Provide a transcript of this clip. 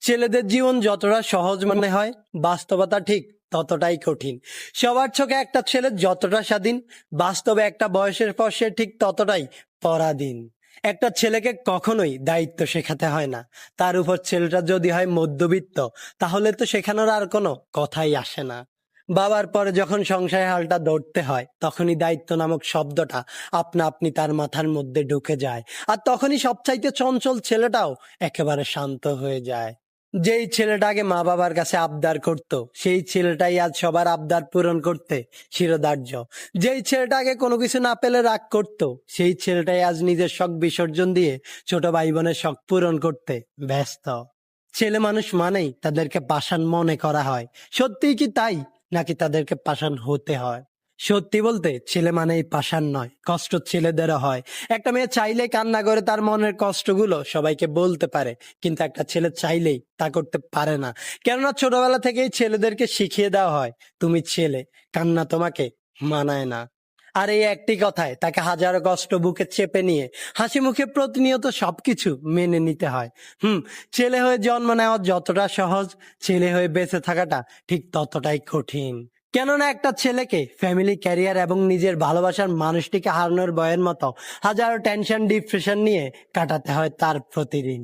ছেলেদের জীবন যতটা সহজ মনে হয়, বাস্তবতা ঠিক ততটাই কঠিন। সবার চোখে একটা ছেলে যতটা স্বাধীন, বাস্তবে একটা বয়সের পর সে ঠিক ততটাই পরাধীন। একটা ছেলেকে কখনোই দায়িত্ব শেখাতে হয় না। তার উপর ছেলেটা যদি হয় মধ্যবিত্ত, তাহলে তো শেখানোর আর কোনো কথাই আসে না। বাবার পরে যখন সংসারের হালটা ধরতে হয়, তখনই দায়িত্ব নামক শব্দটা আপনা আপনি তার মাথার মধ্যে ঢুকে যায়। আর তখনই সবচাইতে চঞ্চল ছেলেটাও একেবারে শান্ত হয়ে যায়। যেই ছেলেটাকে মা বাবার কাছে আবদার করত, সেই ছেলেটাই আজ সবার আবদার পূরণ করতে শিরোধার্য। যেই ছেলেটাকে কোনো কিছু না পেলে রাগ করত, সেই ছেলেটাই আজ নিজের শখ বিসর্জন দিয়ে ছোট ভাই বোনের শখ পূরণ করতে ব্যস্ত। ছেলে মানুষ মানেই তাদেরকে পাষাণ মনে করা হয়। সত্যিই কি তাই, নাকি তাদেরকে পাষাণ হতে হয়? সত্যি বলতে ছেলে মানেই পাষাণ নয়, কষ্ট ছেলেদেরও হয়। একটা মেয়ে চাইলে কান্না করে তার মনের কষ্টগুলো সবাইকে বলতে পারে, কিন্তু একটা ছেলে চাইলেই তা করতে পারে না। কেননা ছোটবেলা থেকেই ছেলেদেরকে শিখিয়ে দেওয়া হয়, তুমি ছেলে, কান্না তোমাকে মানায় না। আর এই একটি কথায় তাকে হাজারো কষ্ট বুকে চেপে নিয়ে হাসি মুখে প্রতিনিয়ত সবকিছু মেনে নিতে হয়। ছেলে হয়ে জন্ম নেওয়া যতটা সহজ, ছেলে হয়ে বেঁচে থাকাটা ঠিক ততটাই কঠিন। কেননা একটা ছেলেকে ফ্যামিলি, ক্যারিয়ার এবং নিজের ভালোবাসার মানুষটিকে হারানোর ভয়ের মতো হাজারো টেনশন, ডিপ্রেশন নিয়ে কাটাতে হয় তার প্রতিদিন।